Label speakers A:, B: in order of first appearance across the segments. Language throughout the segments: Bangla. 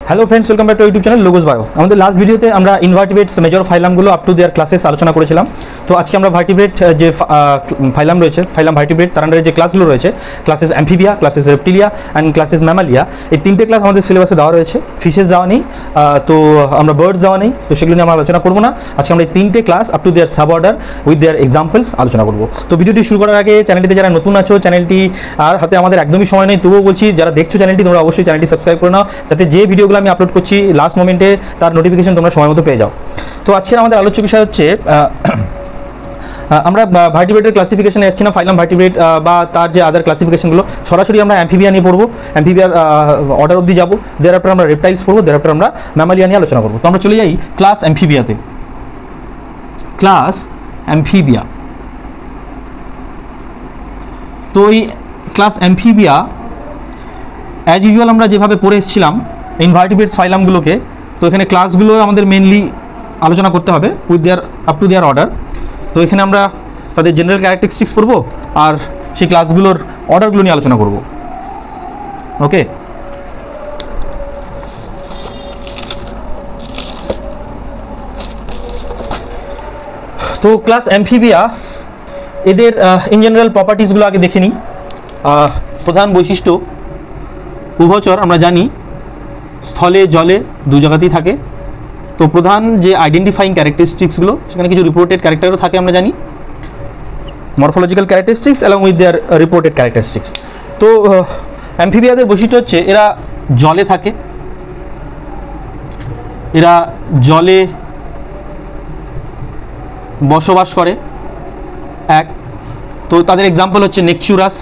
A: Hello friends, welcome back to YouTube channel Logos Bio. আমাদের লাস্ট ভিডিওতে আমরা ইনভার্টিব্রেটস মেজর ফাইলামগুলো আপ টু দেয়ার ক্লাসেস আলোচনা করেছিলাম। তো আজকে আমরা ভার্টিব্রেট যে ফাইলাম রয়েছে, ফাইলাম ভার্টিব্রেট, তার আন্ডারে যে ক্লাসগুলো রয়েছে, classes Amphibia, classes Reptilia and classes Mammalia, এই তিনটে ক্লাস আমাদের সিলেবাসে দেওয়া রয়েছে। ফিশেস দেওয়া নেই, তো আমরা বার্ডস দেওয়া নেই, তো সেগুলো নিয়ে আমরা আলোচনা করবো না। আজকে আমরা এই তিনটে class up to there sub order with their examples আলোচনা করবো। তো ভিডিওটি শুরু করার আগে চ্যানেলটিতে যারা নতুন আছো, চ্যানেলটি আর হাতে আমাদের একদমই সময় নেই, তবুও বলছি যারা দেখছো চ্যানেলটি, তোমরা অবশ্যই চ্যানেলটি সাবস্ক্রাইব করে নাও, যাতে যে ভিডিওগুলো আমি আপলোড করছি লাস্ট মোমেন্টে তার নোটিফিকেশন তোমরা সময় মতো পেয়ে যাও। তো আজকের আমাদের আলোচ্য বিষয় হচ্ছে আমরা ভার্টিব্রেটের ক্লাসিফিকেশনে যাচ্ছি না, ফাইলাম ভার্টিব্রেট বা তার যে আদার ক্লাসিফিকেশনগুলো, সরাসরি আমরা অ্যাম্ফিবিয়া নিয়ে পড়বো, অ্যাম্ফিবিয়ার অর্ডার অবধি যাবো, দেয়ারআফটার আমরা রেপটাইলস পড়বো, দেয়ারআফটার আমরা ম্যামালিয়া নিয়ে আলোচনা করবো। তো আমরা চলে যাই ক্লাস অ্যাম্ফিবিয়াতে। ক্লাস অ্যাম্ফিবিয়া, তো এই ক্লাস অ্যাম্ফিবিয়া অ্যাজ ইউজুয়াল আমরা যেভাবে পড়ে এসেছিলাম ইনভার্টিব্রেটস ফাইলামগুলোকে, তো এখানে ক্লাসগুলো আমাদের মেনলি আলোচনা করতে হবে with their up to there order. তো এখানে আমরা তাদের জেনারেল ক্যারেক্টারিস্টিক্স পড়বো আর সেই ক্লাসগুলোর অর্ডারগুলো নিয়ে আলোচনা করব। ওকে, তো ক্লাস অ্যাম্ফিবিয়া, এদের ইন জেনারেল প্রপার্টিসগুলো আগে দেখে নিই। প্রধান বৈশিষ্ট্য উভচর, আমরা জানি স্থলে জলে দু জায়গাতেই থাকে। তো প্রধান যে আইডেন্টিফাইং ক্যারেক্টারিস্টিক্সগুলো, সেখানে কিছু রিপোর্টেড ক্যারেক্টারও থাকে, আমরা জানি morphological characteristics along with their reported characteristics. তো অ্যাম্ফিবিয়াদের বৈশিষ্ট্য হচ্ছে এরা জলে থাকে, এরা জলে বসবাস করে এক। তো তাদের এক্সাম্পল হচ্ছে নেকচুরাস।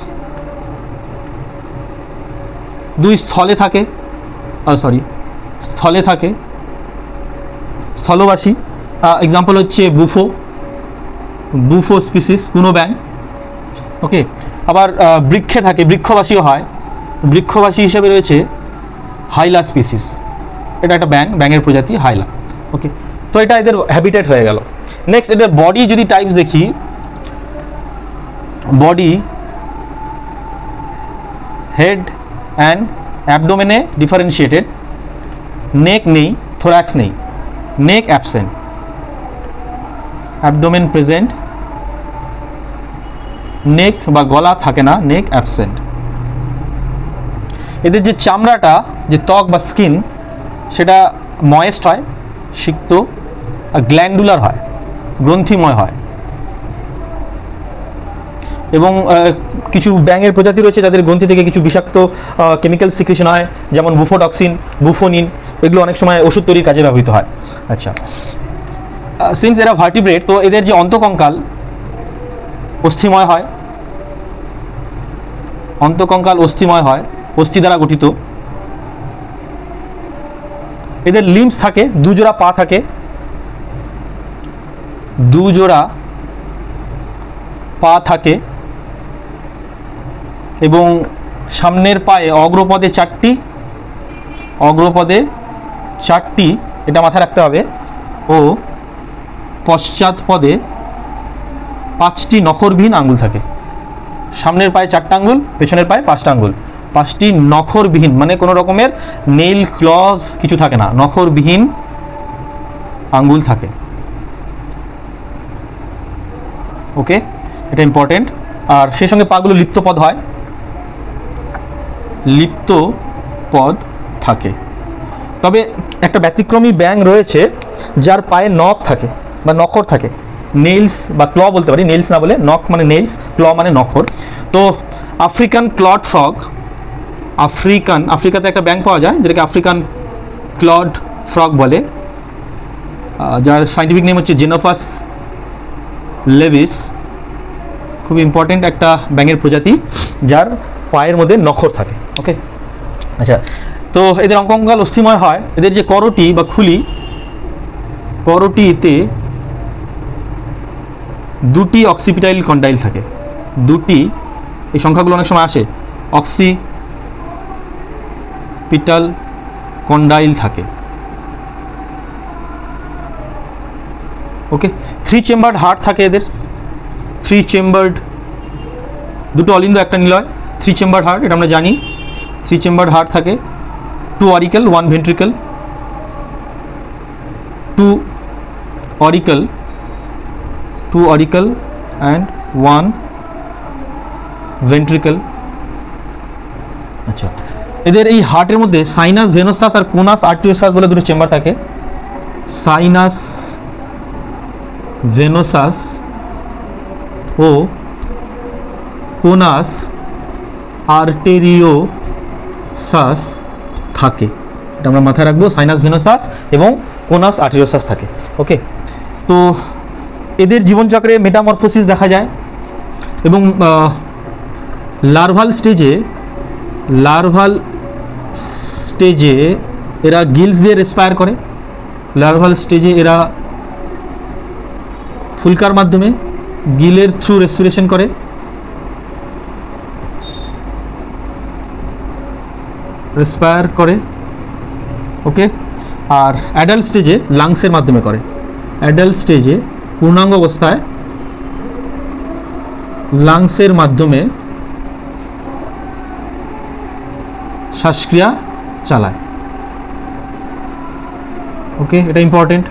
A: দুই, স্থলে থাকে, স্থলে থাকে, স্থলবাসী। এক্সাম্পল হচ্ছে বুফো স্পিসিস, কোনো ব্যাং। ওকে, আবার বৃক্ষে থাকে, বৃক্ষবাসীও হয়। বৃক্ষবাসী হিসেবে রয়েছে হাইলা স্পিসিস, এটা একটা ব্যাঙের প্রজাতি হাইলা। ওকে, তো এটা এদের হ্যাবিটেট হয়ে গেল। নেক্সট, এদের বডি যদি টাইপস দেখি, বডি হেড অ্যান্ড অ্যাবডোমেনে ডিফারেন্সিয়েটেড, নেক নেই, থোরাক্স নেই, নেক অ্যাবসেন্ট, অ্যাবডোমেন প্রেজেন্ট, নেক বা গলা থাকে না, নেক অ্যাবসেন্ট। এদের যে চামড়াটা, যে ত্বক বা স্কিন, সেটা ময়েস্ট হয়, সিক্ত, আর গ্ল্যান্ডুলার হয়, গ্রন্থিময় হয়। এবং কিছু ব্যাঙের প্রজাতি রয়েছে যাদের গ্রন্থি থেকে কিছু বিষাক্ত কেমিক্যাল সিক্রেশন হয়, যেমন বুফোটক্সিন, বুফোনিন, এগুলো অনেক সময় ওষুধ তৈরির কাজে ব্যবহৃত হয়। আচ্ছা, সিন্স এরা ভার্টিব্রেট, তো এদের যে অন্তকঙ্কাল অস্থিময় হয়, অন্তকঙ্কাল অস্থিময় হয়, অস্থি দ্বারা গঠিত। এদের লিম্বস থাকে, দুজোড়া পা থাকে, দুজোড়া পা থাকে, এবং সামনের পায়ে অগ্রপদে চারটি, এটা মাথায় রাখতে হবে, ও পশ্চাৎ পদে 5টি নখরবিহীন আঙ্গুল থাকে। সামনের পায়ে 4টা আঙ্গুল, পেছনের পায়ে 5টা আঙ্গুল, 5টি নখরবিহীন, মানে কোনো রকমের নেইল ক্লজ কিছু থাকে না, নখরবিহীন আঙ্গুল থাকে। ওকে, এটা ইম্পর্টেন্ট। আর সেই সঙ্গে পাগুলো লিপ্তপদ হয়, লিপ্তপদ থাকে। তবে একটা ব্যতিক্রমী ব্যাঙ রয়েছে যার পায়ে নখ থাকে বা নখর থাকে, নেইলস বা ক্ল বলতে পারি, নেইলস না বলে নখ মানে নেইলস, ক্ল মানে নখর। তো আফ্রিকান ক্লড ফ্রগ, আফ্রিকাতে একটা ব্যাঙ পাওয়া যায় যেটাকে আফ্রিকান ক্লড ফ্রগ বলে, যার সাইন্টিফিক নেম হচ্ছে জেনোফাস লেভিস। খুব ইম্পর্টেন্ট একটা ব্যাঙের প্রজাতি যার পায়ের মধ্যে নখর থাকে। ওকে, আচ্ছা, তো এদের অঙ্কঙ্কাল অস্থিময় হয়। এদের যে করটি বা খুলি, করটিতে 2টি অক্সিপিটাইল কন্ডাইল থাকে, 2টি, এই সংখ্যাগুলো অনেক সময় আসে, অক্সিপিটাল কন্ডাইল থাকে। ওকে, 3 চেম্বার্ড হার্ট থাকে এদের, 3 চেম্বার্ড, দুটো অলিন্দ একটা নিলয়, 3 চেম্বার্ড হার্ট, এটা আমরা জানি। 3 চেম্বার্ড হার্ট থাকে। 2 auricle, 1 ventricle, 2 auricle and 1 ventricle। আচ্ছা, এদের এই হার্টের মধ্যে সাইনাস ভেনোসাস আর কোনাস আর্টিওসাস বলে দুটো চেম্বার থাকে। সাইনাস ভেনোসাস ও কোনাস আর্টেরিওসাস থাকে, এটা আমরা মাথায় রাখবো। সাইনাস ভেনোসাস এবং কোনাস আর্টেরিওসাস থাকে। ওকে, তো এদের জীবনচক্রে মেটামরফোসিস দেখা যায় এবং লার্ভাল স্টেজে এরা গিলস দিয়ে রেসপায়ার করে। লার্ভাল স্টেজে এরা ফুলকার মাধ্যমে গিলের থ্রু রেসপিরেশন করে। ওকে, আর অ্যাডাল্ট স্টেজে লাংসের মাধ্যমে করে। অ্যাডাল্ট স্টেজে পূর্ণাঙ্গ অবস্থায় লাংসের মাধ্যমে শ্বাসক্রিয়া চালায়। ওকে, এটা ইম্পর্টেন্ট।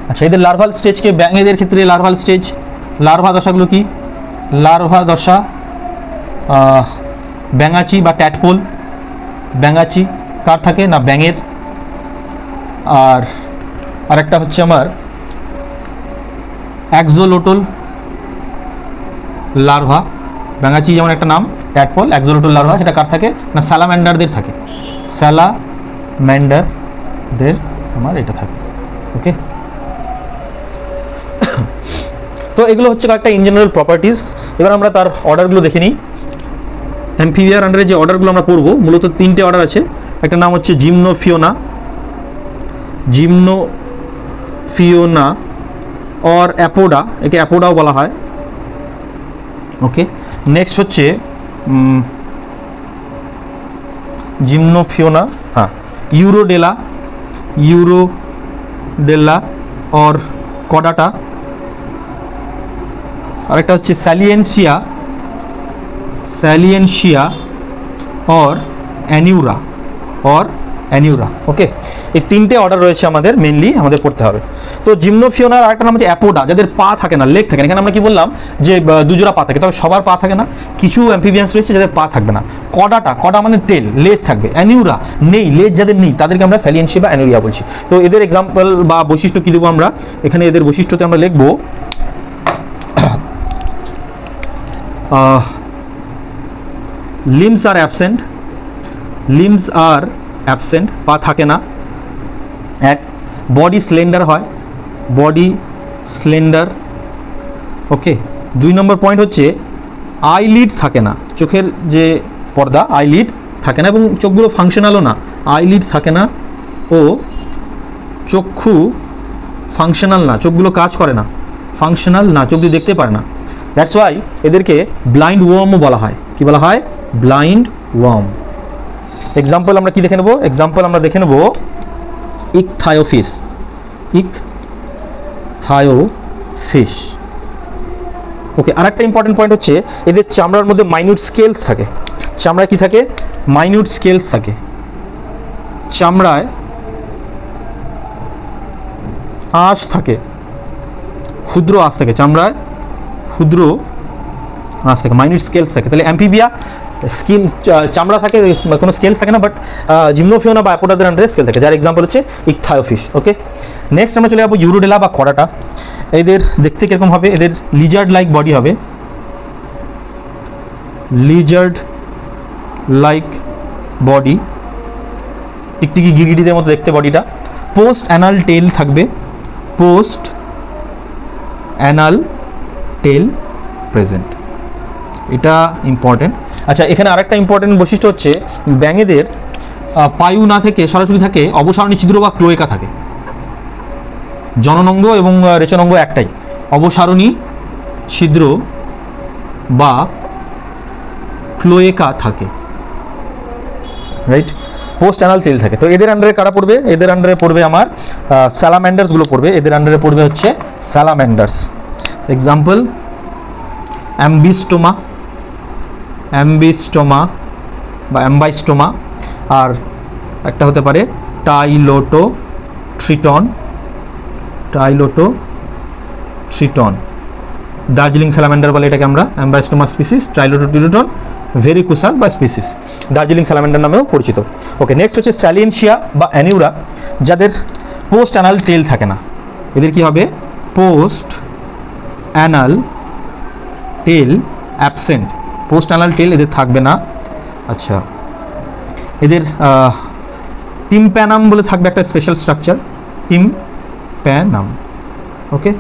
A: আচ্ছা, এদের লার্ভাল স্টেজকে, ব্যাঙেদের ক্ষেত্রে লার্ভাল স্টেজ, লার্ভা দশাগুলো কি? লার্ভা দশা ব্যাঙাচি বা ট্যাডপোল। ব্যাঙাচি কার থাকে না? ব্যাঙের। আর আরেকটা হচ্ছে আমার অ্যাক্সোলোটল লার্ভা। ব্যাঙাচি যেমন একটা নাম, ট্যাডপোল, অ্যাক্সোলোটল লার্ভা সেটা কার থাকে না? স্যালাম্যান্ডারদের থাকে। স্যালাম্যান্ডারদের আমার এটা থাকে। ওকে, তো এগুলো হচ্ছে কয়েকটা ইন জেনারেল প্রপার্টিস। এবার আমরা তার অর্ডারগুলো দেখে নিই। অ্যাম্ফিবিয়ার আন্ডারে যে অর্ডারগুলো আমরা পড়বো, মূলত 3টে অর্ডার আছে। একটা নাম হচ্ছে জিমনোফিওনা অর অ্যাপোডা, একে অ্যাপোডাও বলা হয়। ওকে, নেক্সট হচ্ছে জিমনোফিওনা, হ্যাঁ, ইউরোডেলা অর কডাটা। আরেকটা হচ্ছে স্যালিয়েনশিয়া অর অ্যানিউরা। ওকে, এই 3টে অর্ডার রয়েছে আমাদের, মেনলি আমাদের পড়তে হবে। তো জিমনোফিওনার আরেকটা নাম হচ্ছে অ্যাপোডা, যাদের পা থাকে না, লেগ থাকে না। এখানে আমরা কি বললাম যে দুজোড়া পা থাকে, তবে সবার পা থাকে না, কিছু অ্যাম্ফিবিয়ান্স রয়েছে যাদের পা থাকবে না। কডা মানে তেল, লেজ থাকবে। অ্যানিউরা নেই, লেজ যাদের নেই তাদেরকে আমরা স্যালিয়েনশিয়া বা অ্যানিউরিয়া বলছি। তো এদের এক্সাম্পল বা বৈশিষ্ট্য কী দেবো আমরা এখানে? এদের বৈশিষ্ট্যতে আমরা লিখবো লিম্বস আর অ্যাবসেন্ট, পা থাকে না। এক, বডি স্লেন্ডার হয়, ওকে। 2 নম্বর পয়েন্ট হচ্ছে আইলিড থাকে না, চোখের যে পর্দা আইলিড থাকে না এবং চোখগুলো ফাংশনালও না, আইলিড থাকে না ও চক্ষু ফাংশনাল না, চোখগুলো কাজ করে না, ফাংশনাল না, চোখ দিয়ে দেখতে পারে না। দ্যাটস ওয়াই এদেরকে ব্লাইন্ড ওয়ার্মও বলা হয়। কি বলা হয়? Blind worm. এক্সাম্পল আমরা কি দেখে নেব? এক্সাম্পল আমরা দেখে নেব ইকথায়োফিশ। ওকে, আরেকটা ইম্পর্টেন্ট পয়েন্ট হচ্ছে এদের চামড়ার মধ্যে মাইনিউট স্কেলস থাকে। চামড়ায় কি থাকে? মাইনিউট স্কেলস থাকে। চামড়ায় আঁশ থাকে, ক্ষুদ্র আঁশ থাকে, চামড়ায় ক্ষুদ্র আঁশ থাকে, মাইনিউট স্কেলস থাকে। তাহলে অ্যাম্ফিবিয়া স্কিন চামড়া থাকে, কোনো স্কেলস থাকে না, বাট জিমনোফিওনা বা অ্যাপোডাদের আন্ডারে স্কেল থাকে, যার এক্সাম্পল হচ্ছে ইকথায়োফিশ। ওকে, নেক্সট আমরা চলে যাবো ইউরোডেলা বা কডাটা। এদের দেখতে কীরকম হবে? এদের লিজার্ড লাইক বডি হবে, টিকটিকি গিরগিটিদের মতো দেখতে বডিটা। পোস্ট অ্যানাল টেল থাকবে, প্রেজেন্ট, এটা ইম্পর্টেন্ট। আচ্ছা, এখানে আরেকটা ইম্পর্টেন্ট বৈশিষ্ট্য হচ্ছে ব্যাঙেদের পায়ু না থেকে সরাসরি থাকে অবসারণী ছিদ্র বা ক্লোয়েকা থাকে। জননাঙ্গ এবং রেচনাঙ্গ একটাই, অবসারণী ছিদ্র বা ক্লোয়েকা থাকে, রাইট? পোস্ট অ্যানাল তেল থাকে। তো এদের আন্ডারে কারা পড়বে? এদের আন্ডারে পড়বে আমার স্যালাম্যান্ডার্সগুলো পড়বে। এদের আন্ডারে পড়বে হচ্ছে স্যালাম্যান্ডার্স। এক্সাম্পল অ্যাম্বিস্টোমা বা অ্যাম্বাইস্টোমা। আর একটা হতে পারে টাইলোটোট্রিটন, দার্জিলিং স্যালামেন্ডার বলে এটাকে আমরা, অ্যাম্বাস্টোমা স্পিসিস, টাইলোটোট্রিটন ভেরিকুসাল বা স্পিসিস, দার্জিলিং স্যালামেন্ডার নামেও পরিচিত। ওকে, নেক্সট হচ্ছে স্যালিয়েন্সিয়া বা অ্যানিউরা, যাদের পোস্ট অ্যানাল টেল থাকে না। এদের কি হবে? পোস্ট অ্যানাল টেল অ্যাবসেন্ট, পোস্ট অ্যানাল টেল এদের থাকবে না। আচ্ছা, এদের টিম্প্যানাম বলে থাকবে একটা স্পেশাল স্ট্রাকচার, টিম্প্যানাম। ওকে,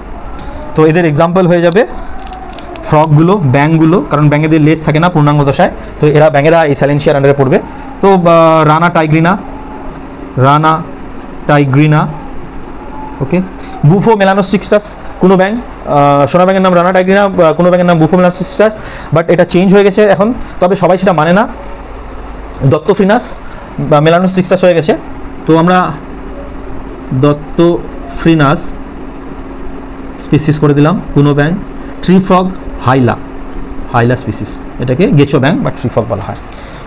A: তো এদের এক্সাম্পল হয়ে যাবে ফ্রগগুলো, ব্যাঙগুলো, কারণ ব্যাঙেদের লেজ থাকে না পূর্ণাঙ্গ দশায়, তো ব্যাঙেরা এই স্যালেন্সিয়ার আন্ডারে পড়বে। তো রানা টাইগ্রিনা, ওকে, বুফো মেলানোসিস্টাস, কোনো ব্যাঙ, সোনা ব্যাঙের নাম রানা টাইগ্রিনা, কোনো ব্যাঙের নাম বুফো মেলানোসিস্টাস, বাট এটা চেঞ্জ হয়ে গেছে এখন, তবে সবাই সেটা মানে না, দত্তফ্রিনাস বা মেলানোসিস্টাস হয়ে গেছে। তো আমরা দত্তফ্রিনাস স্পিসিস করে দিলাম। কোনো ব্যাঙ, ট্রি ফ্রগ, হাইলা স্পিসিস, এটাকে গেচো ব্যাঙ বা ট্রি ফ্রগ বলা হয়।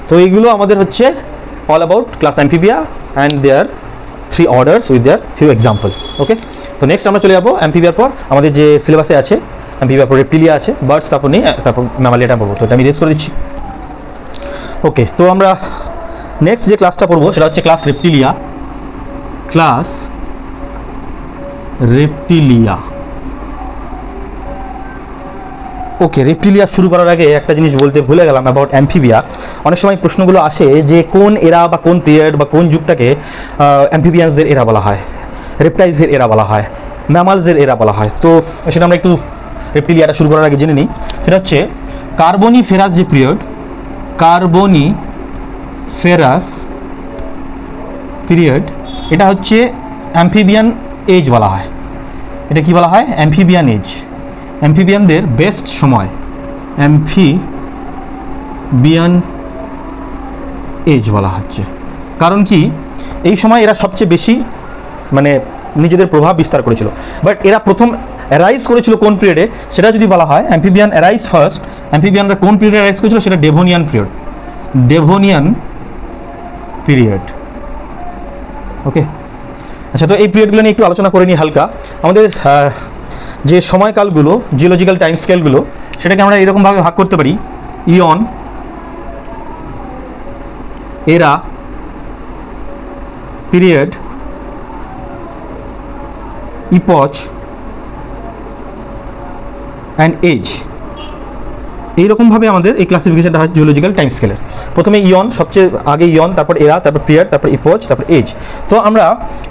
A: তো এইগুলো আমাদের হচ্ছে all about class amphibia and their 3 orders with their few examples. Okay, তো নেক্সট আমরা চলে যাবো অ্যাম্ফিবিয়ার পর আমাদের যে সিলেবাসে আছে, অ্যাম্ফিবিয়ার পর রেপ্টিলিয়া আছে, বার্ডস, তারপর নিয়ে তারপর ম্যামালিয়াটা পড়বো। তো এটা আমি রেস করে দিচ্ছি। ওকে, তো আমরা নেক্সট যে ক্লাসটা পড়বো সেটা হচ্ছে ক্লাস রেপ্টিলিয়া। ওকে, রেপ্টিলিয়া শুরু করার আগে একটা জিনিস বলতে ভুলে গেলাম অ্যাবাউট অ্যাম্ফিবিয়া। অনেক সময় প্রশ্নগুলো আসে যে কোন এরা বা কোন পিরিয়ড বা কোন যুগটাকে অ্যাম্ফিবিয়ান্সদের এরা বলা হয়, রেপটাইলসের এরা বলা হয়, ম্যামালসদের এরা বলা হয়। তো সেটা আমরা একটু রেপ্টিলিয়াটা শুরু করার আগে জেনে নিই। সেটা হচ্ছে কার্বনিফেরাস যে পিরিয়ড, কার্বনিফেরাস পিরিয়ড, এটা হচ্ছে অ্যাম্ফিবিয়ান এজ বলা হয়। এটা কি বলা হয়? অ্যাম্ফিবিয়ান এজ, অ্যাম্ফিবিয়ানদের বেস্ট সময়, অ্যাম্ফিবিয়ান এজ বলা হচ্ছে। কারণ কি, এই সময় এরা সবচেয়ে বেশি মানে নিজেদের প্রভাব বিস্তার করেছিল। বাট এরা প্রথম অ্যারাইজ করেছিল কোন পিরিয়ডে, সেটা যদি বলা হয় অ্যাম্ফিবিয়ান অ্যারাইজ ফার্স্ট, অ্যাম্ফিবিয়ানরা কোন পিরিয়ডে অ্যারাইজ করেছিল, সেটা ডেভোনিয়ান পিরিয়ড। ওকে, আচ্ছা, তো এই পিরিয়ডগুলো নিয়ে একটু আলোচনা করে নিই হালকা। আমাদের যে সময়কালগুলো, জিওলজিক্যাল টাইম স্কেলগুলো, সেটাকে আমরা এরকমভাবে ভাগ করতে পারি: ইয়ন, এরা, পিরিয়ড, ইপচ অ্যান্ড এজ। এইরকমভাবে আমাদের এই ক্লাসিফিকেশনটা হয় জিওলজিক্যাল টাইম স্কেলের। প্রথমে ইয়ন, সবচেয়ে আগে ইয়ন, তারপর এরা, তারপর পিরিয়ড, তারপর ইপচ, তারপর এজ। তো আমরা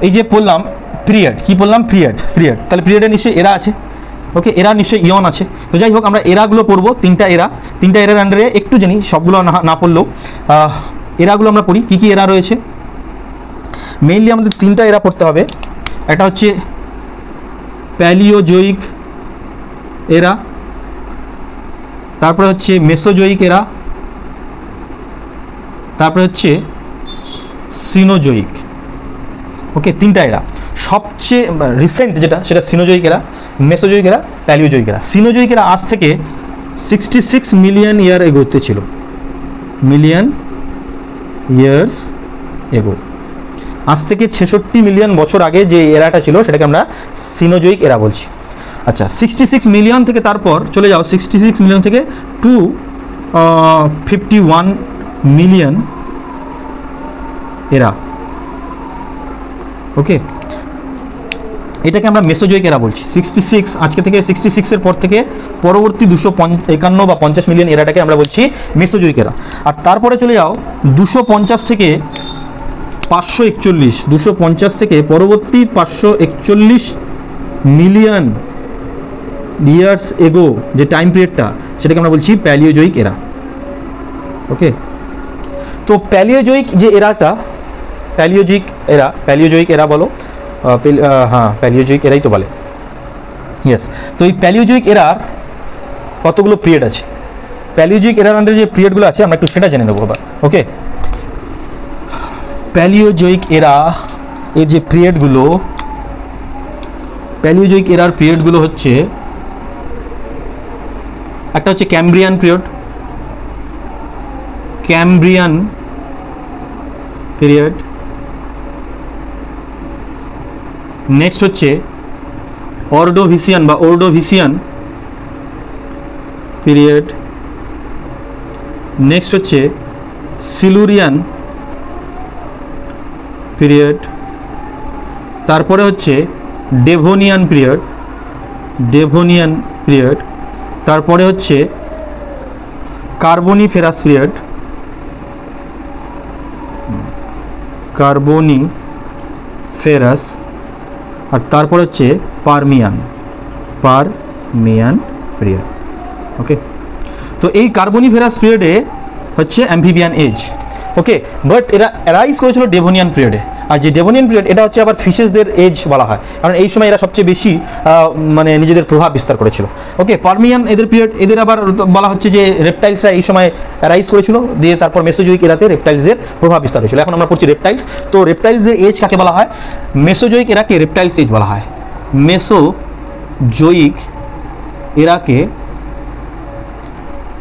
A: এই যে পড়লাম পিরিয়ড, কি পড়লাম? পিরিয়ড, তাহলে পিরিয়ডে নিশ্চয়ই এরা আছে। ওকে, এরা নিশ্চয়ই ইয়ন আছে। তো যাই হোক, আমরা এরাগুলো পড়বো, তিনটা এরার আন্ডারে একটু জানি, সবগুলো না পড়লেও এরাগুলো আমরা পড়ি। কী কী এরা রয়েছে? মেইনলি আমাদের তিনটা এরা পড়তে হবে। একটা হচ্ছে প্যালিওজোইক এরা, তারপরে হচ্ছে মেসোজোইক এরা, তারপরে হচ্ছে সিনোজোইক। ওকে, তিনটা এরা। সবচেয়ে রিসেন্ট যেটা, সেটা সিনোজোইক এরা, মেসোজোইক এরা, প্যালিওজোইক এরা। সিনোজোইক এরা আজ থেকে 66 মিলিয়ন ইয়ার এগোতে ছিল, মিলিয়ন ইয়ার্স এগো। আজ থেকে 66 মিলিয়ন বছর আগে যে এরাটা ছিল সেটাকে আমরা সিনোজোইক এরা বলছি। আচ্ছা, 66 মিলিয়ন থেকে তারপর চলে যাও 66 মিলিয়ন থেকে 251 মিলিয়ন এরা। ওকে, এটাকে আমরা মেসোজোইক এরা বলছি। 66 আজকে থেকে 66-এর পর থেকে পরবর্তী 251 বা 50 মিলিয়ন এরাটাকে আমরা বলছি মেসোজোইক এরা। আর তারপরে চলে যাও 250 থেকে 541, 250 থেকে পরবর্তী 541 মিলিয়ন ইয়ার্স এগো যে টাইম পিরিয়ডটা, সেটাকে আমরা বলছি প্যালিওজোইক এরা। ওকে, তো প্যালিওজোইক যে এরাটা, প্যালিওজোইক এরা বলো, হ্যাঁ প্যালিওজোইক এরাই তো বলে, ইয়েস। তো এই প্যালিওজোইক এরার কতগুলো পিরিয়ড আছে? প্যালিওজোইক এরার আন্ডারে যে পিরিয়ডগুলো আছে আমরা একটু সেটা জেনে নেবো এবার। ওকে, প্যালিওজোইক এরা এর যে পিরিয়ডগুলো, প্যালিওজোইক এরার পিরিয়ডগুলো হচ্ছে, একটা হচ্ছে ক্যাম্ব্রিয়ান পিরিয়ড, নেক্সট হচ্ছে অর্ডোভিসিয়ান বা ওর্ডোভিসিয়ান পিরিয়ড। নেক্সট হচ্ছে সিলুরিয়ান পিরিয়ড। তারপরে হচ্ছে ডেভোনিয়ান পিরিয়ড, ডেভোনিয়ান পিরিয়ড। তারপরে হচ্ছে কার্বনিফেরাস পিরিয়ড, কার্বনিফেরাস। আর তারপর হচ্ছে পারমিয়ান, পারমিয়ান পিরিয়ড। ওকে, তো এই কার্বনিফেরাস পিরিয়ডে হচ্ছে অ্যাম্ফিবিয়ান এজ। ওকে, বাট এরা অ্যারাইজ করেছিল ডেভোনিয়ান পিরিয়ডে। আর যে ডেভোনিয়ান পিরিয়ড এটা হচ্ছে আবার ফিশেসদের এজ বলা হয়, কারণ এই সময় এরা সবচেয়ে বেশি মানে নিজেদের প্রভাব বিস্তার করেছিল। ওকে, পারমিয়ান এদের পিরিয়ড, এদের আবার বলা হচ্ছে যে রেপটাইলসরা এই সময় অ্যারাইজ করেছিল, দিয়ে তারপর মেসোজোয়িক এরাতে রেপটাইলসের প্রভাব বিস্তার হয়েছিল। এখন আমরা পড়ছি রেপটাইলস। তো রেপটাইলসের এজ কাকে বলা হয়? মেসোজোয়িক এরাকে রেপটাইলস এজ বলা হয়। মেসোজোয়িক এরাকে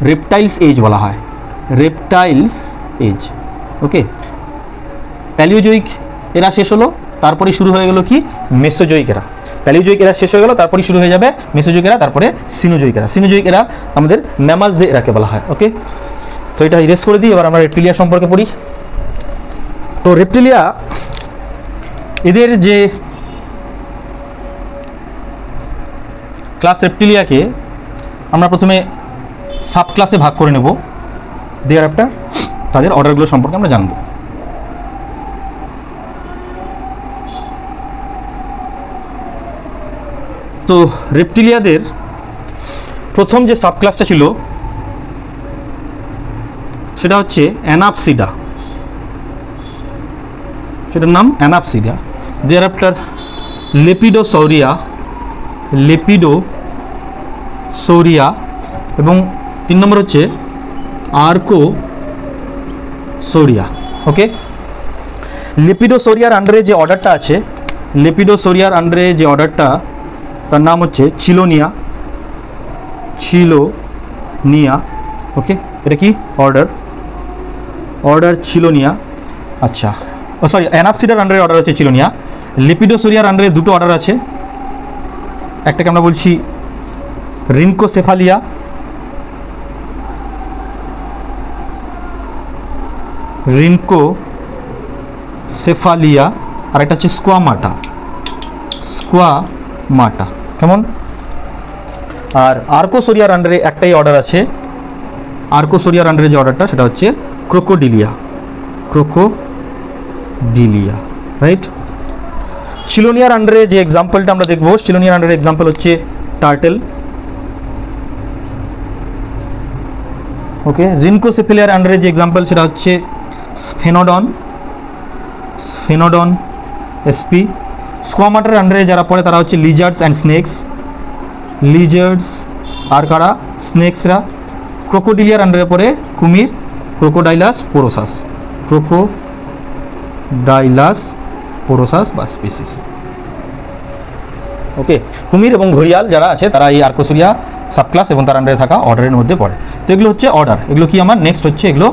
A: রেপটাইলস এজ বলা হয়, রেপটাইলস এজ। ওকে, প্যালিওজোয়িক এরা শেষ হলো, তারপরে শুরু হয়ে গেল কি মেসোজোয়িক এরা। প্যালিওজোয়িক এরা শেষ হয়ে গেল, তারপরে শুরু হয়ে যাবে মেসোজোয়িক এরা, তারপরে সিনোজোয়িক এরা। সিনোজোয়িক এরা আমাদের ম্যামালস এরাকে বলা হয়। ওকে, তো এটা ইরেজ করে দিই। এবার আমরা রেপটিলিয়া সম্পর্কে পড়ি। তো রেপটিলিয়া এদের যে ক্লাস রেপটিলিয়াকে আমরা প্রথমে সাব ক্লাসে ভাগ করে নেব, দেয়ার আফটার তাদের অর্ডারগুলো সম্পর্কে আমরা জানব। তো রেপটিলিয়াদের প্রথম যে সাব ক্লাসটা ছিল সেটা হচ্ছে অ্যানাপসিডা, সেটার নাম অ্যানাপসিডা। দেয়ার আফটার লেপিডোসৌরিয়া, লেপিডোসৌরিয়া, এবং 3 নম্বর হচ্ছে আর্কোসৌরিয়া। ওকে, লেপিডোসৌরিয়ার আন্ডারে যে অর্ডারটা আছে, লেপিডোসৌরিয়ার আন্ডারে যে অর্ডারটা তার নাম হচ্ছে চিলোনিয়া, চিলোনিয়া। ওকে, এটা কি অর্ডার চিলোনিয়া। আচ্ছা, ও সরি, অ্যানাপসিডার আন্ডারে অর্ডার হচ্ছে চিলোনিয়া। লেপিডোসৌরিয়ার আন্ডারে দুটো অর্ডার আছে, একটাকে আমরা বলছি রিনকোসেফালিয়া, রিনকোসেফালিয়া, আর একটা হচ্ছে স্কোয়ামাটা, স্কোয়ামাটা। কেমন? আর আর্কোসোরিয়ার আন্ডারে একটাই অর্ডার আছে, আর্কোসোরিয়ার আন্ডারে যে অর্ডারটা সেটা হচ্ছে ক্রোকোডিলিয়া, ক্রোকোডিলিয়া, রাইট। চিলোনিয়ার আন্ডারে যে এক্সাম্পলটা আমরা দেখবো, চিলোনিয়ার আন্ডারে এক্সাম্পল হচ্ছে টার্টেল। ওকে, রিনকোসেফালিয়ার আন্ডারে যে এক্সাম্পল সেটা হচ্ছে স্ফেনোডন, স্ফেনোডন এসপি। স্কোয়ামাটার আন্ডারে যারা পড়ে তারা হচ্ছে লিজার্ডস অ্যান্ড স্নেক্স, লিজার্ডস আর কারা স্নেক্সরা। ক্রোকোডিলিয়ার আন্ডারে পড়ে কুমির, ক্রোকোডাইলাস পোরোসাস, ক্রোকোডাইলাস পোরোসাস বা স্পিসিস। ওকে, কুমির এবং ঘড়িয়াল যারা আছে তারা এই আর্কোসোরিয়া সাবক্লাস এবং তার আন্ডারে থাকা অর্ডারের মধ্যে পড়ে। তো এগুলো হচ্ছে অর্ডার। এগুলো কি আমার নেক্সট হচ্ছে এগুলো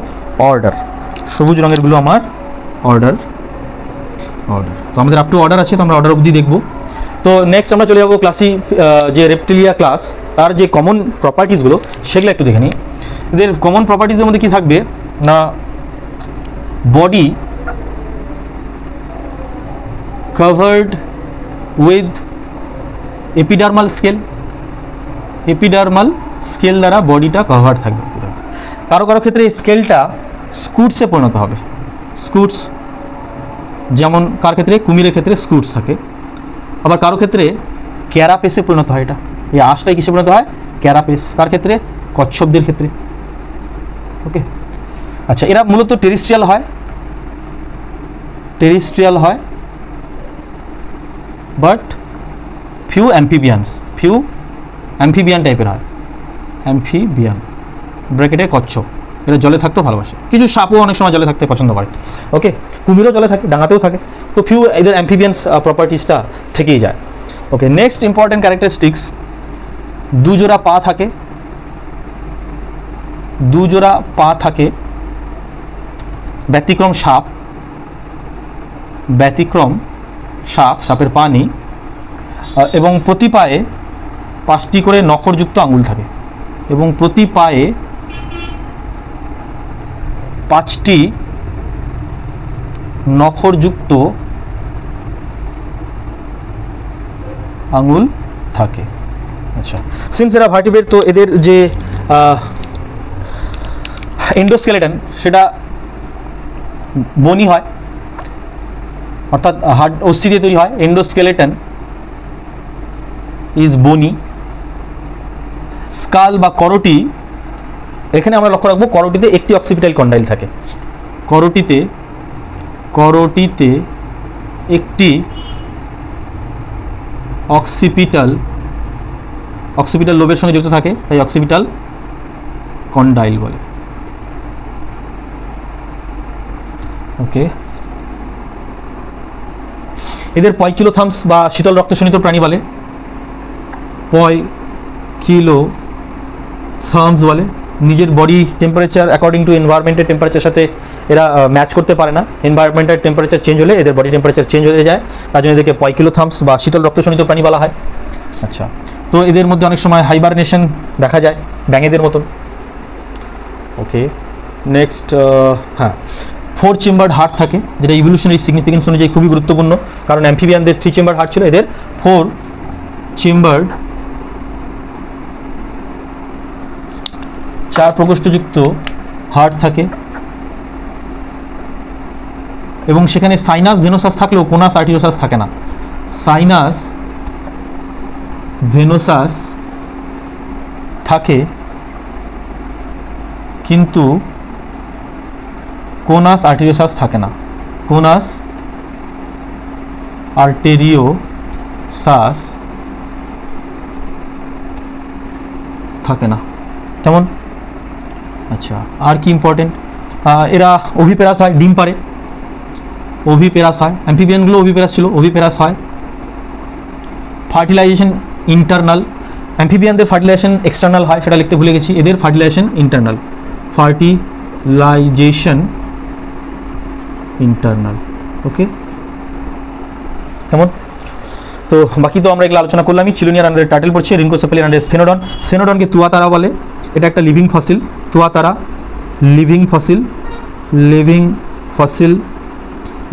A: অর্ডার, সবুজ রঙেরগুলো আমার অর্ডার। তো আমাদের আপ টু অর্ডার আছে, তো আমরা অর্ডার অবধি দেখব। তো নেক্সট আমরা চলে যাবো ক্লাসি যে রেপটিলিয়া ক্লাস, তার যে কমন প্রপার্টিসগুলো সেগুলো একটু দেখে নিই। এদের কমন প্রপার্টিসের মধ্যে কি থাকবে না, body covered with epidermal scale, epidermal scale দ্বারা বডিটা কভার থাকবে। কারো কারো ক্ষেত্রে এই স্কেলটা স্কুটসে পরিণত হবে, স্কুটস, যেমন কার ক্ষেত্রে কুমিরের ক্ষেত্রে স্কুটস থাকে, আবার কারো ক্ষেত্রে ক্যারাপেসে পরিণত হয়। এটা এই আঁশটাই কিসে পরিণত হয়? ক্যারাপেস। কার ক্ষেত্রে? কচ্ছপদের ক্ষেত্রে। ওকে, আচ্ছা, এরা মূলত টেরিস্ট্রিয়াল হয়, টেরিস্ট্রিয়াল হয়, বাট ফিউ অ্যাম্ফিবিয়ান টাইপের হয়, অ্যাম্ফিবিয়ান ব্র্যাকেটে কচ্ছপ। এরা জলে থাকতেও ভালোবাসে, কিছু সাপও অনেক সময় জলে থাকতে পছন্দ করে। ওকে, কুমিরও জলে থাকে, ডাঙাতেও থাকে, তো ফিউ এদের অ্যাম্ফিবিয়ান্স প্রপার্টিসটা থেকেই যায়। ওকে, নেক্সট ইম্পর্টেন্ট ক্যারেক্টারিস্টিক্স, দুজোড়া পা থাকে, দুজোড়া পা থাকে, ব্যতিক্রম সাপ, ব্যতিক্রম সাপ, সাপের পা নেই, এবং প্রতি পায়ে 5টি করে নখরযুক্ত আঙুল থাকে, এবং প্রতি পায়ে 5টি নখরযুক্ত আঙুল থাকে। আচ্ছা, সিন্স এরা ভার্টিব্রেট, তো এদের যে এন্ডোস্কেলেটন সেটা বনি হয়, অর্থাৎ হার্ড অস্থি দিয়ে তৈরি হয়। এন্ডোস্কেলেটন ইজ বনি। স্কাল বা করোটি, এখানে আমরা লক্ষ্য রাখবো করোটিতে একটি অক্সিপিটাল কন্ডাইল থাকে, করোটিতে একটি অক্সিপিটাল লোবের সঙ্গে যুক্ত থাকে, তাই অক্সিপিটাল কন্ডাইল বলে। ওকে, এদের পয়কিলোথামস বা শীতল রক্তশোণিত প্রাণী বলে, পয়কিলোথামস বলে। নিজের বডি টেম্পারেচার অ্যাকর্ডিং টু এনভায়রনমেন্টের টেম্পারেচারের সাথে এরা ম্যাচ করতে পারে না। এনভায়রনমেন্টের টেম্পারেচার চেঞ্জ হলে এদের বডি টেম্পারেচার চেঞ্জ হয়ে যায়, তার জন্য এদেরকে পয়কিলোথামস বা শীতল রক্তশোণিত প্রাণী বলা হয়। আচ্ছা, তো এদের মধ্যে অনেক সময় হাইবারনেশন দেখা যায় ব্যাঙেদের মতন। ওকে, নেক্সট, হ্যাঁ, 4 চেম্বার্ড হার্ট থাকে, যেটা ইভলিউশনারি সিগনিফিকেন্স অনুযায়ী খুবই গুরুত্বপূর্ণ, কারণ অ্যাম্ফিবিয়ানদের 3 চেম্বার্ড হার্ট ছিল, এদের 4 চেম্বার্ড 4 প্রকোষ্ঠযুক্ত হার্ট থাকে, এবং সেখানে সাইনাস ভেনোসাস থাকলেও কোনাস আর্টিরিওসাস থাকে না। সাইনাস ভেনোসাস থাকে কিন্তু কোনাস আর্টেরিওসাস থাকে না। কোনাস আর্টেরিওসাস থাকে না। কেমন? আচ্ছা, আর কি ইম্পর্টেন্ট, এরা ওভিপেরাস হয়, ডিম পারে, ওভিপেরাস হয়। অ্যাম্ফিবিয়ানগুলো ওভিপেরাস ছিল, ওভিপেরাস হয়। ফার্টিলাইজেশন ইন্টারনাল, অ্যাম্ফিবিয়ানদের ফার্টিলাইজেশন এক্সটার্নাল হয়, সেটা লিখতে ভুলে গেছি, এদের fertilization internal. Fertilization internal. Okay, কেমন? তো বাকি তো আমরা এগুলো আলোচনা করলামই। চিলোনিয়ার আন্ডারে টার্টেল পড়ছে, রিনকোসেফালিয়ার আন্ডারে স্ফেনোডন। স্ফেনোডনকে তুয়াতারা বলে, এটা একটা লিভিং ফসিল। তুয়াতারা লিভিং ফসিল,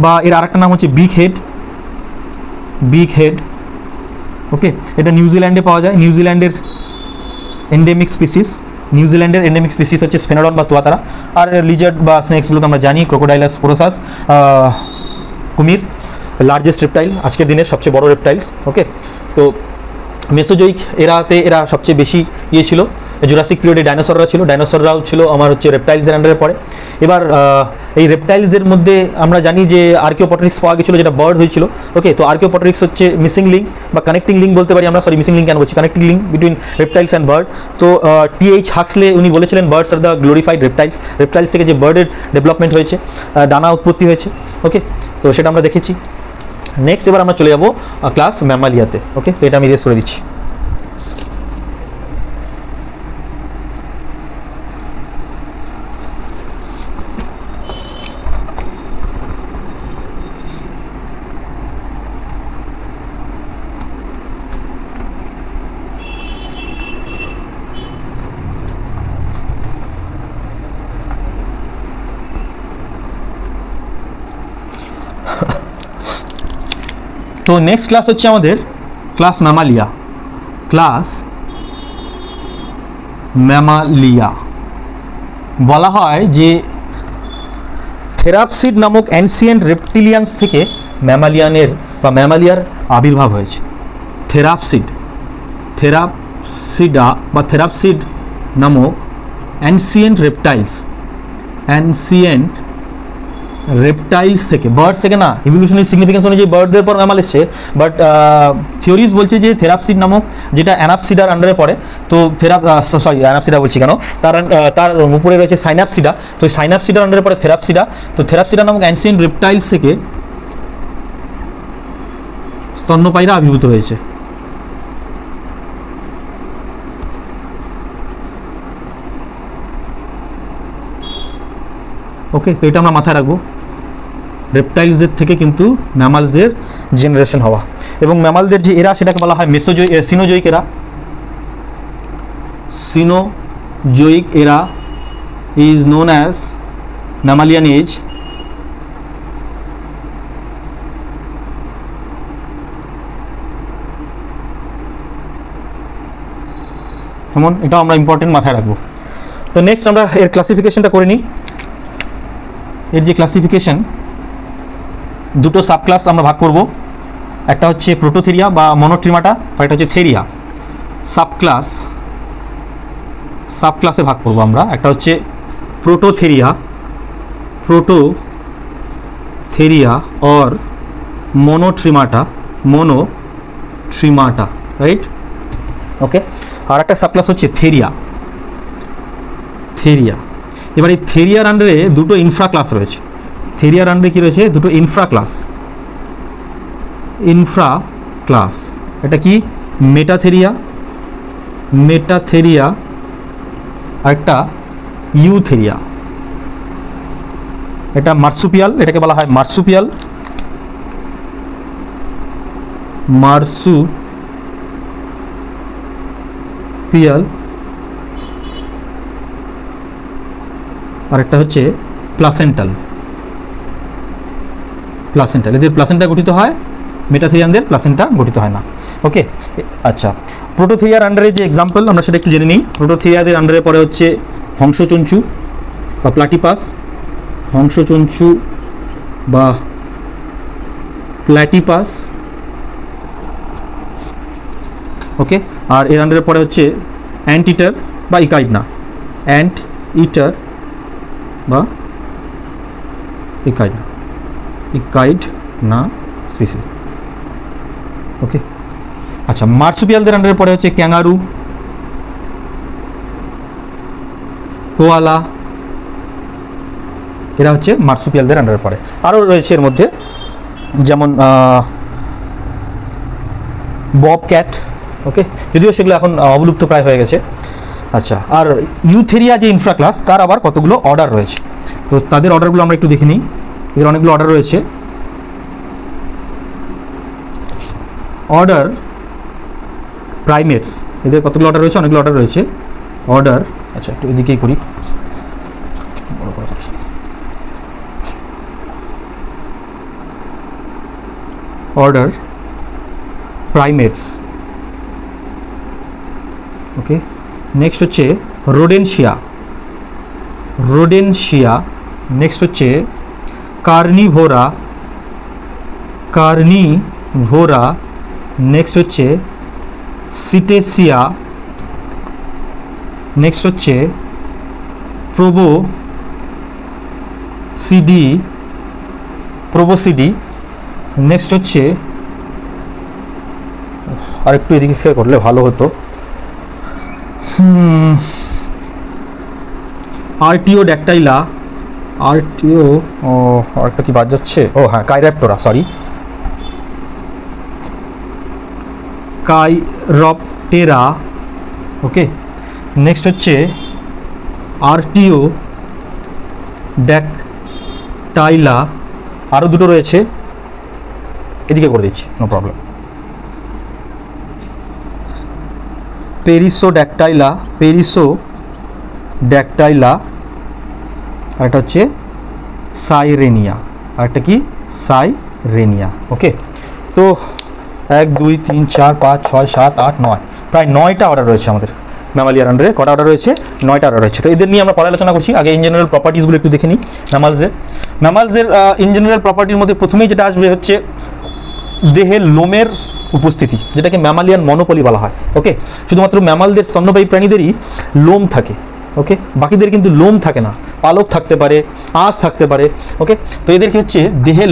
A: বা এর আরেকটা নাম হচ্ছে বিগ হেড। ওকে, এটা নিউজিল্যান্ডে পাওয়া যায়, নিউজিল্যান্ডের এন্ডেমিক স্পিসিস হচ্ছে স্ফেনোডন বা তুয়াতারা। আর লিজার্ড বা স্নেক্সগুলো তো আমরা জানি, ক্রোকোডাইলাস পোরোসাস, কুমির, লার্জেস্ট রেপটাইল, আজকের দিনের সবচেয়ে বড় রেপটাইলস। ওকে, তো মেসোজোইক এরা সবচেয়ে বেশি ছিল। জুরাসিক পিরিয়ডে ডাইনোসররা ছিল, ডাইনোসররাও ছিল আমার হচ্ছে রেপটাইলসের আন্ডারে পড়ে। এবার এই রেপটাইলসের মধ্যে আমরা জানি যে আর্কিওপটেরিক্স পাওয়া গেছিলো, যেটা বার্ড হয়েছিল। ওকে, তো আর্কিওপটেরিক্স হচ্ছে মিসিং লিঙ্ক বা কানেক্টিং লিঙ্ক বলতে পারি আমরা, মিসিং লিঙ্ক কেন বলছি, connecting link between reptiles and bird. তো টি.এইচ. হাক্সলে উনি বলেছিলেন birds are the glorified reptiles থেকে যে বার্ডের ডেভেলপমেন্ট হয়েছে, ডানা উৎপত্তি হয়েছে। ওকে, তো সেটা আমরা দেখেছি। নেক্সট এবার আমরা চলে যাবো ক্লাস ম্যামালিয়াতে। ওকে, তো এটা আমি রেস করে দিচ্ছি। তো নেক্সট ক্লাস হচ্ছে আমাদের ক্লাস ম্যামালিয়া। বলা হয় যে থেরাপসিড নামক অ্যানসিয়েন্ট রেপটিলিয়ান্স থেকে ম্যামালিয়ার আবির্ভাব হয়েছে। থেরাপসিড নামক অ্যানসিয়েন্ট রেপটাইলস থেকে, বার্ডস থেকে না, ইভলিউশনারি সিগনিফিকেন্স অনুযায়ী বার্ডদের পর ম্যামাল এসছে, বাট থিওরিজ বলছে যে থেরাপসিড নামক, যেটা অ্যানাপসিডার আন্ডারে পড়ে, তো অ্যানাপসিডা বলছি কেন, তার উপরে রয়েছে সাইনাপসিডা, তো সাইনাপসিডার আন্ডারে পড়ে থেরাপসিডা। তো থেরাপসিডা নামক অ্যানসিয়েন্ট রেপটাইলস থেকে স্তন্যপায়ীরা আবির্ভূত হয়েছে। ওকে, তো এটা আমরা মাথায় রাখবো। রেপটাইলসদের থেকে কিন্তু ম্যামালসদের জেনারেশন হওয়া। এবং ম্যামালদের যে এরা সেটাকে বলা হয় সিনোজয়িক era. Cenozoic era is known as mammalian age. কেমন, এটাও আমরা ইম্পর্টেন্ট মাথায় রাখবো। তো নেক্সট আমরা এর ক্লাসিফিকেশনটা করে নিই। এর যে ক্লাসিফিকেশন, দুটো সাবক্লাস আমরা ভাগ করব, একটা হচ্ছে প্রোটোথেরিয়া বা মনোট্রিমাটা, আর একটা হচ্ছে থেরিয়া। সাবক্লাসে ভাগ করব আমরা, একটা হচ্ছে প্রোটোথেরিয়া और মনোট্রিমাটা, রাইট? ওকে, আর একটা সাবক্লাস হচ্ছে থেরিয়া। এবার এই থেরিয়ার আন্ডারে দুটো ইনফ্রা ক্লাস রয়েছে। থেরিয়ার আন্ডারে কি রয়েছে? দুটো ইনফ্রা ক্লাস। এটা কি? মেটাথেরিয়া আর একটা ইউথেরিয়া। এটা মার্সুপিয়াল, এটাকে বলা হয় মার্সুপিয়াল আর একটা হচ্ছে প্লাসেন্টাল। এদের প্লাসেন্টা গঠিত হয়, মেটাথেরিয়ানদের প্লাসেন্টা গঠিত হয় না। ওকে, আচ্ছা, প্রোটোথেরিয়ার আন্ডারে যে এক্সাম্পল আমরা সেটা একটু জেনে নিই। প্রোটোথেরিয়াদের আন্ডারে পরে হচ্ছে হংসচঞ্চু বা প্লাটিপাস, ওকে। আর এর আন্ডারে পরে হচ্ছে অ্যান্টিটার বা ইকাইডনা, ইকাইডনা স্পিসিস। ওকে, আচ্ছা, মার্সুপিয়ালদের আন্ডারে পরে হচ্ছে ক্যাঙ্গারু, কোয়ালা, এরা হচ্ছে মার্সুপিয়ালদের আন্ডারে পড়ে। আরও রয়েছে এর মধ্যে, যেমন বব ক্যাট। ওকে, যদিও সেগুলো এখন অবলুপ্ত প্রায় হয়ে গেছে। আচ্ছা, আর ইউথেরিয়া যে ইনফ্রা ক্লাস, তার আবার কতগুলো অর্ডার রয়েছে। তো তাদের অর্ডারগুলো আমরা একটু দেখে নিই। এদের অনেকগুলো অর্ডার রয়েছে। অর্ডার প্রাইমেটস, এদের কতগুলো অর্ডার রয়েছে? অনেকগুলো অর্ডার রয়েছে। অর্ডার, আচ্ছা একটু এদিকেই করি। Order primates. ওকে, নেক্সট হচ্ছে রোডেনশিয়া। নেক্সট হচ্ছে কার্নিভোরা। নেক্সট হচ্ছে সিটেসিয়া। নেক্সট হচ্ছে প্রোবোসিডি। নেক্সট হচ্ছে, আর একটু এদিকে থেকে করলে ভালো হতো, আর্টিওড্যাকটাইলা। আরেকটা কি বাদ যাচ্ছে? ও হ্যাঁ, কাইরপ্টেরা, সরি, কাইরপ্টেরা। ওকে, নেক্সট হচ্ছে আর্টিওড্যাকটাইলা। আরও দুটো রয়েছে, এদিকে করে দিচ্ছি, নো প্রবলেম। পেরিসোড্যাকটাইলা, আর একটা হচ্ছে সাইরেনিয়া, ওকে, তো 1 2 3 4 5 6 7 8 9, প্রায় 9টা অর্ডার রয়েছে আমাদের ম্যামালিয়ার আন্ডারে। কটা অর্ডার রয়েছে? 9টা অর্ডার রয়েছে। তো এদের নিয়ে আমরা পরে আলোচনা করছি। আগে ইন জেনারেল প্রপার্টিসগুলো একটু দেখে নিই ম্যামালসের। ইন জেনারেল প্রপার্টির মধ্যে প্রথমেই যেটা আসবে হচ্ছে দেহে লোমের উপস্থিতি, যেটাকে ম্যামালিয়ান মনোপলি বলা হয়। ওকে, শুধুমাত্র ম্যামালদের স্তন্যপায়ী প্রাণীদেরই লোম থাকে। ওকে, বাকিদের কিন্তু লোম থাকে না, পালক থাকতে পারে, আঁশ থাকতে পারে। ওকে, তো এদেরকে হচ্ছে দেহে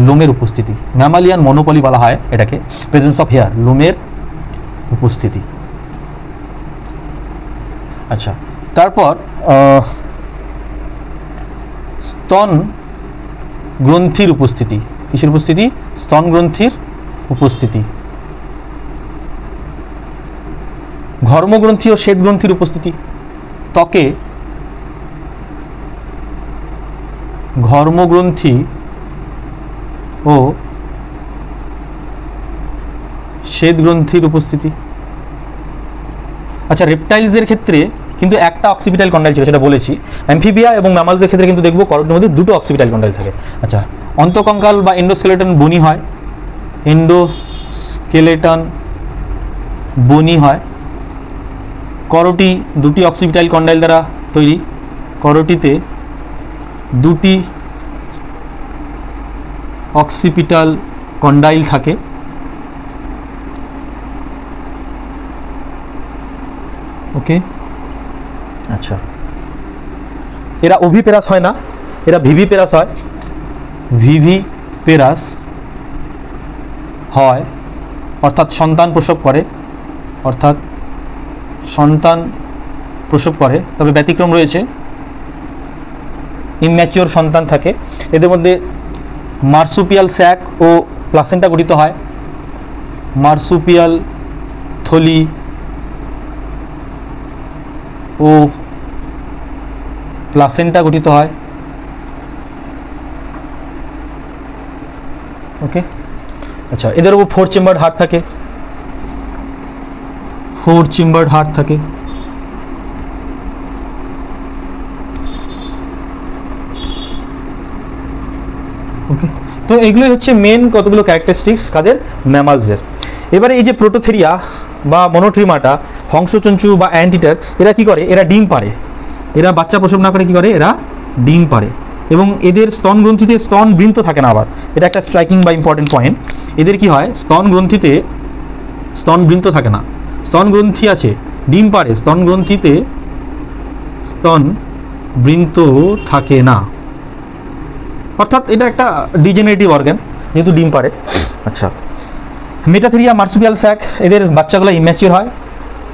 A: লোমের উপস্থিতি, ম্যামালিয়ান মনোপলি বলা হয় এটাকে, প্রেজেন্স অফ হেয়ার, লোমের উপস্থিতি। আচ্ছা, তারপর স্তন গ্রন্থির উপস্থিতি। কিসের উপস্থিতি? স্তন গ্রন্থির উপস্থিতি। ঘর্মগ্রন্থি ও শ্বেত গ্রন্থির উপস্থিতি। ত্বকে ঘর্মগ্রন্থি ও শ্বেতগ্রন্থির উপস্থিতি। আচ্ছা, রেপটাইলসের ক্ষেত্রে কিন্তু একটা অক্সিপিটাল কন্ডাইল ছিল, সেটা বলেছি। অ্যামফিবিয়া এবং ম্যামালসের ক্ষেত্রে কিন্তু দেখবো করোটির মধ্যে দুটো অক্সিপিটাল কন্ডাইল থাকে। আচ্ছা, অন্তঃকঙ্কাল বা এন্ডোস্কেলেটন বনি হয়, এন্ডোস্কেলেটন বনি হয়। করোটি দুটি অক্সিপিটাল কন্ডাইল দ্বারা তৈরি, করোটিতে দুটি অক্সিপিটাল কন্ডাইল থাকে। ওকে, আচ্ছা, এরা ওভিপেরাস হয় না, এরা ভিভিপেরাস হয়। ভিভিপেরাস হয় অর্থাৎ সন্তান প্রসব করে, অর্থাৎ সন্তান প্রসব করে। তবে ব্যতিক্রম রয়েছে, ইম্যাচিওর সন্তান থাকে। এদের মধ্যে মার্সুপিয়াল স্যাক ও প্লাসেন্টা গঠিত হয়। মার্সুপিয়াল থলি ও প্লাসেন্টা গঠিত হয়। ওকে, আচ্ছা, এদের উপর 4 চেম্বার্ড হার্ট থাকে, 4 চেম্বার্ড হার্ট থাকে। ওকে, তো এগুলোই হচ্ছে মেন কতগুলো ক্যারেক্টারিস্টিক্স কাদের, ম্যামালসের। এবারে এই যে প্রোটোথেরিয়া বা মনোট্রিমাটা, হংসচঞ্চু বা অ্যান্টিটার, এরা কি করে, এরা ডিম পারে। এরা বাচ্চা প্রসব না করে কি করে, এরা ডিম পারে। এবং এদের স্তন গ্রন্থিতে স্তন বৃন্ত থাকে না। আবার এটা একটা স্ট্রাইকিং বা ইম্পর্টেন্ট পয়েন্ট। এদের কি হয়, স্তন গ্রন্থিতে স্তন বৃন্ত থাকে না, স্তন গ্রন্থি আছে, ডিম পারে, স্তন গ্রন্থিতে স্তন বৃন্ত থাকে না। অর্থাৎ এটা একটা ডিজেনারেটিভ অর্গান, যেহেতু ডিম পারে। আচ্ছা, মেটাথেরিয়া, মার্সুপিয়াল স্যাক, এদের বাচ্চাগুলো ইম্যাচিওর হয়,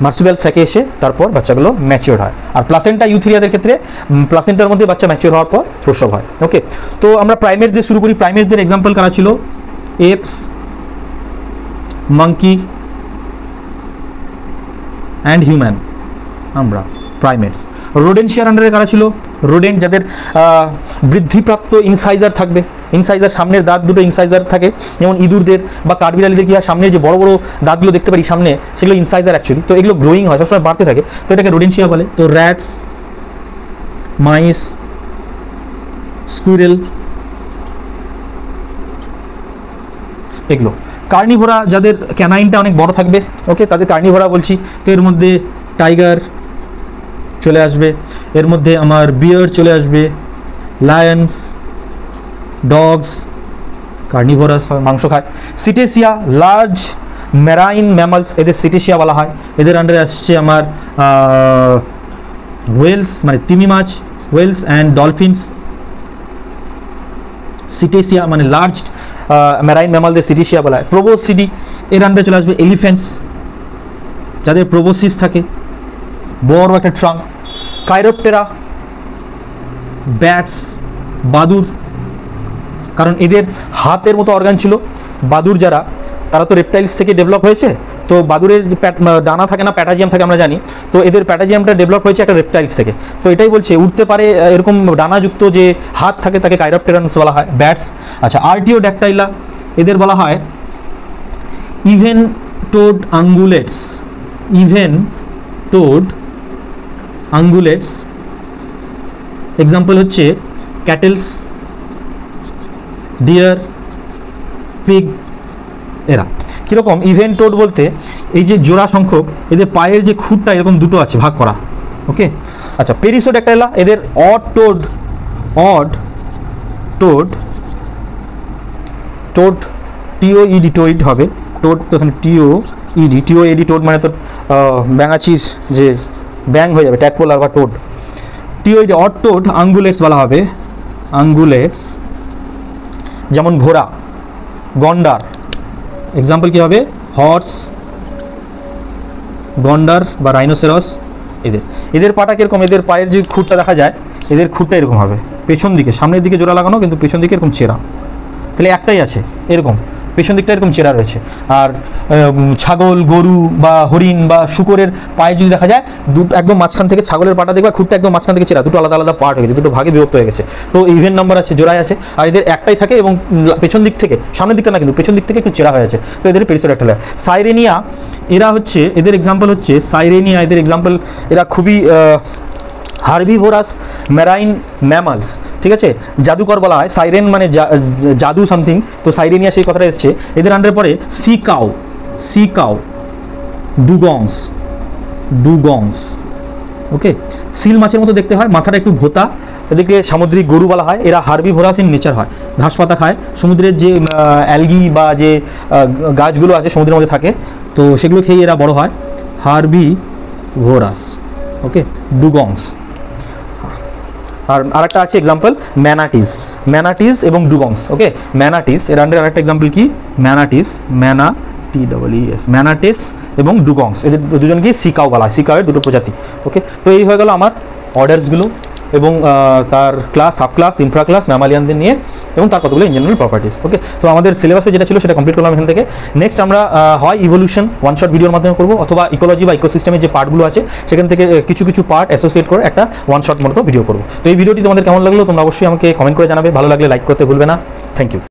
A: মার্সুপিয়াল স্যাকে এসে তারপর বাচ্চাগুলো ম্যাচিওর হয়। আর প্লাসেন্টা ইউথেরিয়াদের ক্ষেত্রে প্লাসেন্টার মধ্যে বাচ্চা ম্যাচিওর হওয়ার পর প্রসব হয়। ওকে, তো আমরা প্রাইমেটস দিয়ে শুরু করি। প্রাইমেটসদের এক্সাম্পল কারা ছিল, এপস, মাঙ্কি অ্যান্ড হিউম্যান, আমরা প্রাইমেটস। রোডেন্সিয়ার আন্ডারে কারা ছিল, রোডেন্ট যাদের বৃদ্ধিপ্রাপ্ত ইনসাইজার থাকবে, ইনসাইজার সামনের দাঁত দুটো ইনসাইজার থাকে, যেমন ইঁদুরদের বা কাঠবিড়ালিদের কি হয়, সামনের যে বড় বড় দাঁতগুলো দেখতে পারি সামনে, সেগুলো ইনসাইজার অ্যাকচুয়ালি। তো এগুলো গ্রোয়িং হয়, সবসময় বাড়তে থাকে, তো এটাকে রোডেন্সিয়া বলে। তো র্যাটস, মাইস, স্কুইরেল, এগুলো। কার্নিভোরা যাদের ক্যানাইনটা অনেক বড় থাকবে, ওকে, তাদের কার্নিভোরা বলছি। তো এর মধ্যে টাইগার চলে আসবে, এর মধ্যে আমার বিয়ার চলে আসবে, লায়ন্স, ডগস, কার্নিভোরাস মাংস খায়। সিটেসিয়া, লার্জ মেরাইন ম্যামালস, এদের সিটেসিয়া বলা হয়। এদের আন্ডারে আসছে আমার ওয়েলস, মানে তিমি মাছ, ওয়েলস অ্যান্ড ডলফিনস। সিটেসিয়া মানে লার্জ মেরাইন ম্যামালদের সিটেসিয়া বলা হয়। প্রোবোসিডি, এর আন্ডারে চলে আসবে এলিফ্যান্টস, যাদের প্রোবোসিস থাকে, বড় একটা ট্রাঙ্ক। কাইরোপটেরা, ব্যাটস, বাদুর, কারণ এদের হাতের মতো অর্গান ছিল। বাদুর যারা, তারা তো রেপটাইলস থেকে ডেভেলপ হয়েছে। তো বাদুরের যে ডানা থাকে না, প্যাটাজিয়াম থাকে আমরা জানি, তো এদের প্যাটাজিয়ামটা ডেভেলপ হয়েছে একটা রেপটাইলস থেকে। তো এটাই বলছে উঠতে পারে, এরকম ডানাযুক্ত যে হাত থাকে তাকে কাইরোপটেরান্স বলা হয়, ব্যাটস। আচ্ছা, আর্টিওড্যাকটাইলা, এদের বলা হয় even toed ungulates, even toed ungulates. Example হচ্ছে ক্যাটেলস, ডিয়ার, পিগ, এরা। কীরকম ইভেন্ট টোড বলতে, এই যে জোড়া সংখ্যক, এদের পায়ের যে খুঁটটা এরকম দুটো আছে ভাগ করা। ওকে, আচ্ছা, পেরিসোড্যাকটাইলা, এদের odd toed, odd toed, toed T O E D, toed হবে, টোড তো এখানে টিওইডি, টিওইডি টোড মানে তো ব্যাঙাচির যে ব্যাং হয়ে যাবে, ট্যাডপোলার বা টোড। টিওইডি, অড টোড আঙ্গুলেটস বলা হবে, আঙ্গুলেটস। যেমন ঘোড়া, গন্ডার, এক্সাম্পল কী হবে, হর্স, গন্ডার বা রাইনোসেরস। এদের পাটা কীরকম, এদের পায়ের যে খুঁটটা দেখা যায়, এদের খুঁটটা এরকম হবে, পেছন দিকে, সামনের দিকে জোড়া লাগানো, কিন্তু পেছন দিকে এরকম চেরা। তাহলে একটাই আছে এরকম, পেছন দিকটা এরকম চেরা রয়েছে। আর ছাগল, গরু বা হরিণ বা শূকরের পায়ে যদি দেখা যায় দুটো একদম মাঝখান থেকে, ছাগলের পাটা দেখবা খুঁটটা একদম মাঝখান থেকে চেরা, দুটো আলাদা আলাদা পার্ট হয়ে গেছে, দুটো ভাগে বিভক্ত হয়ে গেছে। তো ইভেন নাম্বার আছে, জোড়ায় আছে, আর এদের একটাই থাকে এবং পেছন দিক থেকে, সামনের দিকটা না কিন্তু পেছন দিক থেকে একটু চেরা হয়ে আছে, তো এদের পেরিসোডাক্টাইল হয়। সাইরেনিয়া এরা হচ্ছে, এদের এক্সাম্পল হচ্ছে সাইরেনিয়া, এদের এক্সাম্পল এরা খুবই হার্বিভোরাস মেরাইন ম্যামালস, ঠিক আছে, জাদুকর বলা হয়, সাইরেন মানে জাদু সামথিং, তো সাইরেনিয়া সেই কথাটা এসছে। এদের আন্ডারে পড়ে সি কাউ, ডুগংস, ওকে। সিল মাছের মতো দেখতে হয়, মাথাটা একটু ভোতা, এদেরকে সামুদ্রিক গরু বলা হয়। এরা হার্বিভোরাস ইন নেচার হয়, ঘাস পাতা খায়, সমুদ্রের যে অ্যালগি বা যে গাছগুলো আছে সমুদ্রের মধ্যে থাকে, তো সেগুলো খেয়ে এরা বড় হয়, হার্বিভোরাস, ওকে, ডুগংস। আর আরেকটা আছে এক্সাম্পল ম্যানাটিস এবং ডুগংস, ওকে। ম্যানাটিস এর আন্ডারে আরেকটা এক্সাম্পল কি, ম্যানাটিস এবং ডুগংস, এদের দুজনকে সিকাও বলা হয়, সিকাওয়ের দুটো প্রজাতি, ওকে। তো এই হয়ে গেল আমার অর্ডার্সগুলো এবং তার class, sub class, infra class, ম্যামালিয়ানদের নিয়ে এবং তার কতগুলো ইন জেনারেল প্রপার্টিস, ওকে। তো আমাদের সিলেবাসে যেটা ছিল সেটা কমপ্লিট করলাম এখান থেকে। নেক্সট আমরা হয় ইভলিউশন ওয়ান শট ভিডিওর মাধ্যমে করবো, অথবা ইকোলজি বা ইকোসিস্টেমের যে পার্টগুলো আছে সেখান থেকে কিছু পার্ট অ্যাসোসিয়েট করে একটা ওয়ান শট মতো ভিডিও করবো। তো এই ভিডিওটি তোমাদের কেমন লাগলো তোমরা অবশ্যই আমাকে কমেন্ট করে জানাবে, ভালো লাগলে লাইক করতে ভুলবে না। Thank you.